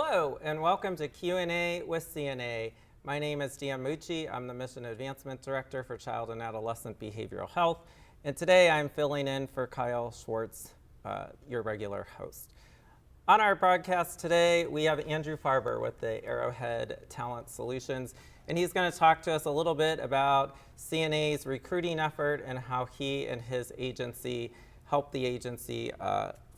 Hello, and welcome to Q&A with CNA. My name is Dan Mucci. I'm the Mission Advancement Director for Child and Adolescent Behavioral Health, and today I'm filling in for Kyle Schwartz, your regular host. On our broadcast today, we have Andrew Farber with the Arrowhead Talent Solutions, and he's going to talk to us a little bit about CNA's recruiting effort and how he and his agency help the agency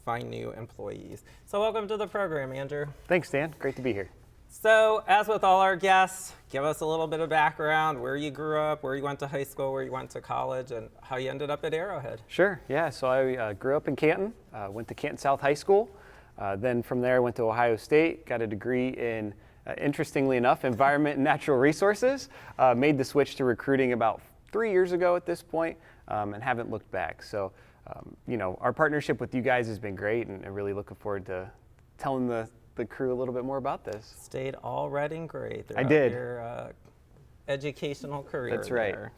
find new employees. So welcome to the program, Andrew. Thanks, Dan. Great to be here. So as with all our guests, give us a little bit of background, where you grew up, where you went to high school, where you went to college, and how you ended up at Arrowhead. Sure, yeah. So I grew up in Canton, went to Canton South High School. Then from there, I went to Ohio State, got a degree in, interestingly enough, environment and natural resources. Made the switch to recruiting about 3 years ago at this point, and haven't looked back. So, our partnership with you guys has been great, and I'm really looking forward to telling the crew a little bit more about this. Stayed all red and gray throughout I did. your educational career. That's right. There.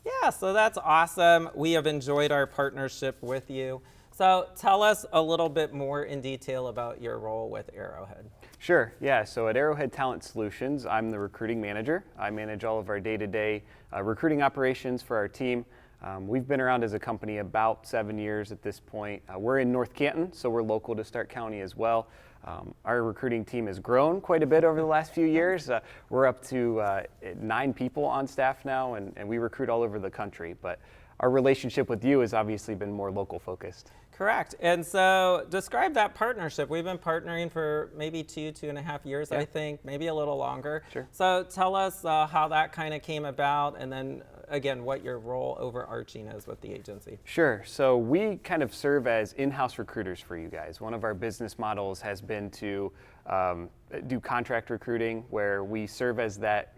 Yeah, so that's awesome. We have enjoyed our partnership with you. So tell us a little bit more in detail about your role with Arrowhead. Sure, yeah. So at Arrowhead Talent Solutions, I'm the recruiting manager. I manage all of our day-to-day recruiting operations for our team. We've been around as a company about 7 years at this point. We're in North Canton, so we're local to Stark County as well. Our recruiting team has grown quite a bit over the last few years. We're up to 9 people on staff now, and we recruit all over the country. But our relationship with you has obviously been more local focused. Correct. And so describe that partnership. We've been partnering for maybe 2.5 years, yeah. I think, maybe a little longer. Sure. So tell us how that kind of came about, and then again, what your role overarching is with the agency. Sure. So we kind of serve as in-house recruiters for you guys. One of our business models has been to do contract recruiting, where we serve as that,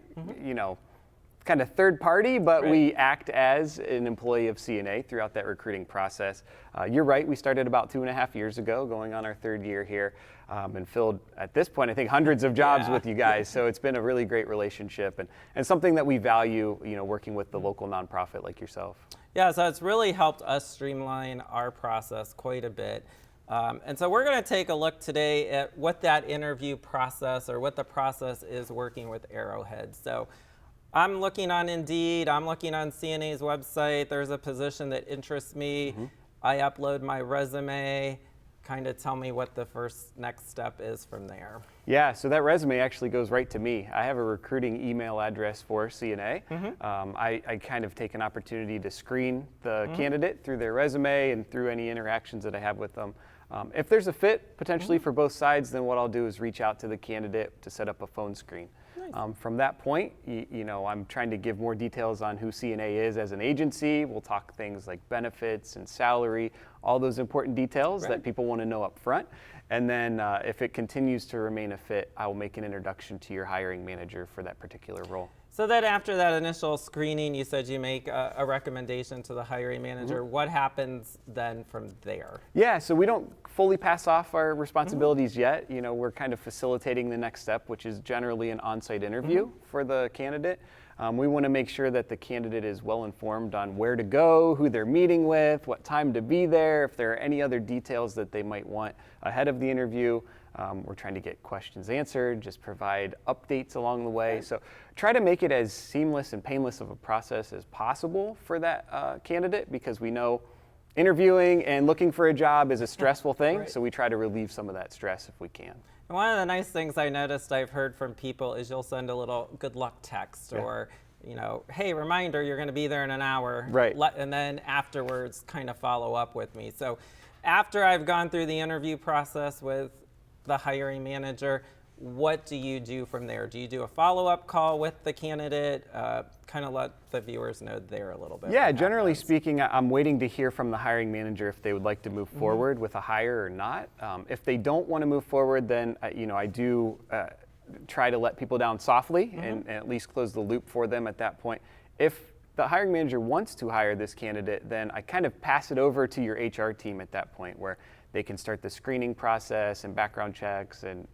kind of third party, but right. We act as an employee of CNA throughout that recruiting process. You're right, we started about 2.5 years ago, going on our 3rd year here, and filled, at this point, I think hundreds of jobs with you guys. So it's been a really great relationship and something that we value, working with the local nonprofit like yourself. Yeah, so it's really helped us streamline our process quite a bit. And so we're going to take a look today at what that interview process or what the process is working with Arrowhead. So I'm looking on Indeed, I'm looking on CNA's website, there's a position that interests me, I upload my resume, kind of tell me what the first next step is from there. Yeah, so that resume actually goes right to me. I have a recruiting email address for CNA. I kind of take an opportunity to screen the candidate through their resume and through any interactions that I have with them. If there's a fit potentially for both sides, then what I'll do is reach out to the candidate to set up a phone screen. Nice. From that point, I'm trying to give more details on who CNA is as an agency. We'll talk things like benefits and salary, all those important details that people want to know up front. And then if it continues to remain a fit, I will make an introduction to your hiring manager for that particular role. So then after that initial screening, you said you make a recommendation to the hiring manager. What happens then from there? Yeah, so we don't fully pass off our responsibilities yet. We're kind of facilitating the next step, which is generally an on-site interview for the candidate. We want to make sure that the candidate is well informed on where to go, who they're meeting with, what time to be there, if there are any other details that they might want ahead of the interview. We're trying to get questions answered, just provide updates along the way. So try to make it as seamless and painless of a process as possible for that candidate, because we know interviewing and looking for a job is a stressful thing. So we try to relieve some of that stress if we can. And one of the nice things I noticed I've heard from people is you'll send a little good luck text or, hey, reminder, you're going to be there in an hour. Right. And then afterwards kind of follow up with me. So after I've gone through the interview process with the hiring manager, what do you do from there? Do you do a follow-up call with the candidate? Kind of let the viewers know there a little bit. Yeah, generally speaking, I'm waiting to hear from the hiring manager if they would like to move forward with a hire or not. If they don't want to move forward, then I do try to let people down softly and at least close the loop for them at that point. If the hiring manager wants to hire this candidate, then I kind of pass it over to your HR team at that point, where they can start the screening process and background checks and,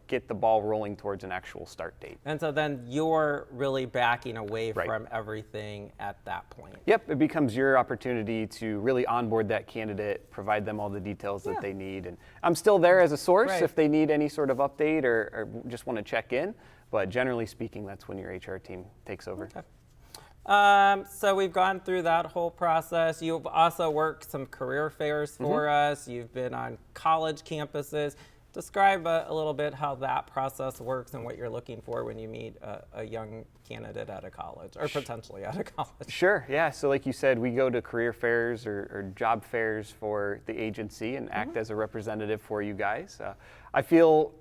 get the ball rolling towards an actual start date. And so then you're really backing away Right. from everything at that point. Yep, it becomes your opportunity to really onboard that candidate, provide them all the details that they need. And I'm still there as a source Right. if they need any sort of update or just want to check in. But generally speaking, that's when your HR team takes over. Okay. So we've gone through that whole process. You've also worked some career fairs for us. You've been on college campuses. Describe a little bit how that process works and what you're looking for when you meet a young candidate at a college or potentially at a college. Sure, yeah. So like you said, we go to career fairs or job fairs for the agency and act as a representative for you guys. I feel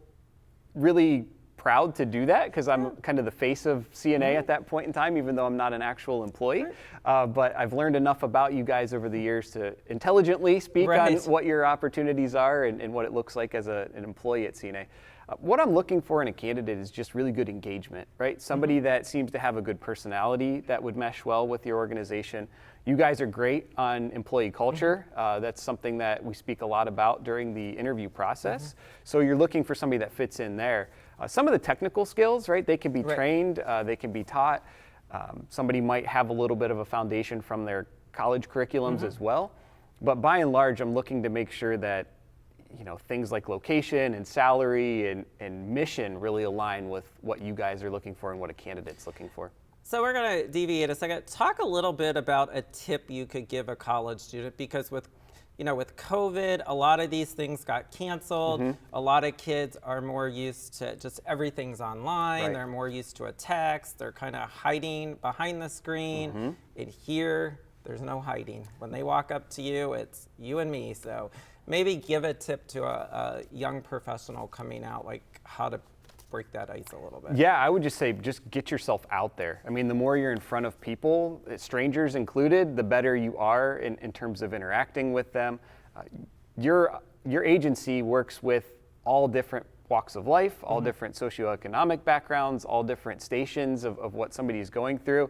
really proud to do that because I'm kind of the face of CNA at that point in time, even though I'm not an actual employee. But I've learned enough about you guys over the years to intelligently speak on what your opportunities are and what it looks like as an employee at CNA. What I'm looking for in a candidate is just really good engagement, right? Somebody that seems to have a good personality that would mesh well with your organization. You guys are great on employee culture. That's something that we speak a lot about during the interview process. So you're looking for somebody that fits in there. Some of the technical skills, right? They can be trained, they can be taught. Somebody might have a little bit of a foundation from their college curriculums as well. But by and large, I'm looking to make sure that things like location and salary and mission really align with what you guys are looking for and what a candidate's looking for. So we're going to deviate a second. Talk a little bit about a tip you could give a college student, because with COVID, a lot of these things got canceled. A lot of kids are more used to just everything's online. Right. They're more used to a text. They're kind of hiding behind the screen. And here, there's no hiding. When they walk up to you, it's you and me. So maybe give a tip to a young professional coming out, like how to break that ice a little bit. Yeah, I would just say just get yourself out there. I mean, the more you're in front of people, strangers included, the better you are in terms of interacting with them. Your agency works with all different walks of life, all different socioeconomic backgrounds, all different stations of what somebody is going through.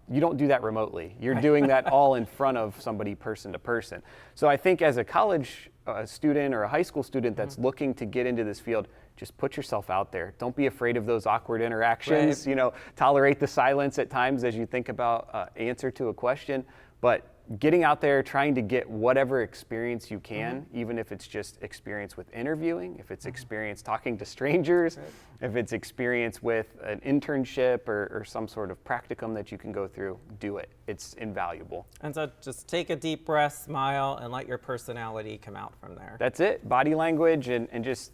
You don't do that remotely. You're doing that all in front of somebody person to person. So I think as a college student or a high school student that's looking to get into this field, just put yourself out there. Don't be afraid of those awkward interactions. Tolerate the silence at times as you think about answer to a question. But getting out there, trying to get whatever experience you can, even if it's just experience with interviewing, if it's experience talking to strangers, if it's experience with an internship or some sort of practicum that you can go through, do it. It's invaluable. And so just take a deep breath, smile, and let your personality come out from there. That's it. Body language and just,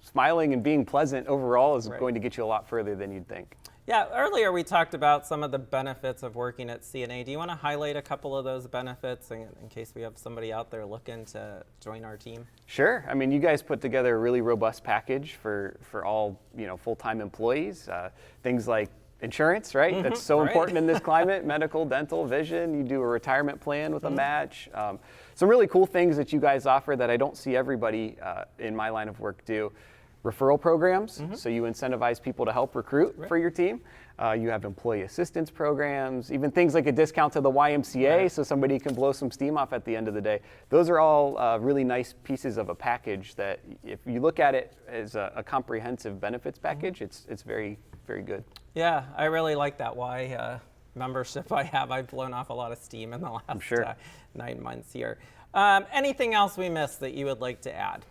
smiling and being pleasant overall is going to get you a lot further than you'd think. Yeah, earlier we talked about some of the benefits of working at CNA. Do you want to highlight a couple of those benefits in case we have somebody out there looking to join our team? Sure. I mean, you guys put together a really robust package for all, full-time employees. Things like insurance, right? That's so important in this climate. Medical, dental, vision. You do a retirement plan with a match. Some really cool things that you guys offer that I don't see everybody in my line of work do. Referral programs, so you incentivize people to help recruit for your team. You have employee assistance programs, even things like a discount to the YMCA so somebody can blow some steam off at the end of the day. Those are all really nice pieces of a package that if you look at it as a comprehensive benefits package, it's very, very good. Yeah, I really like that Y membership I have. I've blown off a lot of steam in the last 9 months here. Anything else we missed that you would like to add?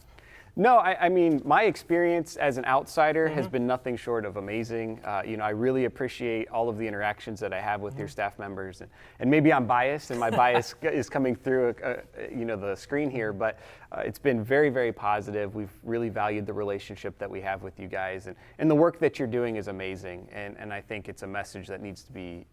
No, I mean, my experience as an outsider has been nothing short of amazing. I really appreciate all of the interactions that I have with your staff members. And maybe I'm biased, and my bias is coming through, the screen here, but it's been very, very positive. We've really valued the relationship that we have with you guys. And the work that you're doing is amazing. And I think it's a message that needs to be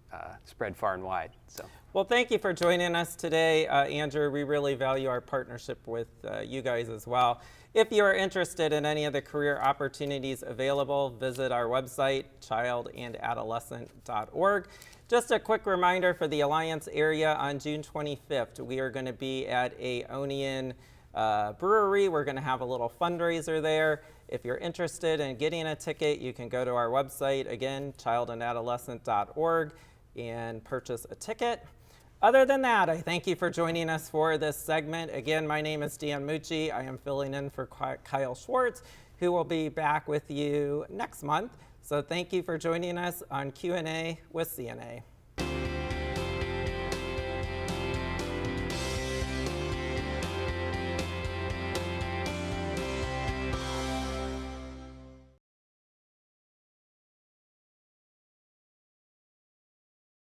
spread far and wide. So. Well, thank you for joining us today, Andrew. We really value our partnership with you guys as well. If you are interested in any of the career opportunities available, visit our website, childandadolescent.org. Just a quick reminder for the Alliance area on June 25th, we are going to be at Aeonian Brewery. We're going to have a little fundraiser there. If you're interested in getting a ticket, you can go to our website, again, childandadolescent.org, and purchase a ticket. Other than that, I thank you for joining us for this segment. Again, my name is Dan Mucci. I am filling in for Kyle Schwartz, who will be back with you next month. So thank you for joining us on Q&A with CNA.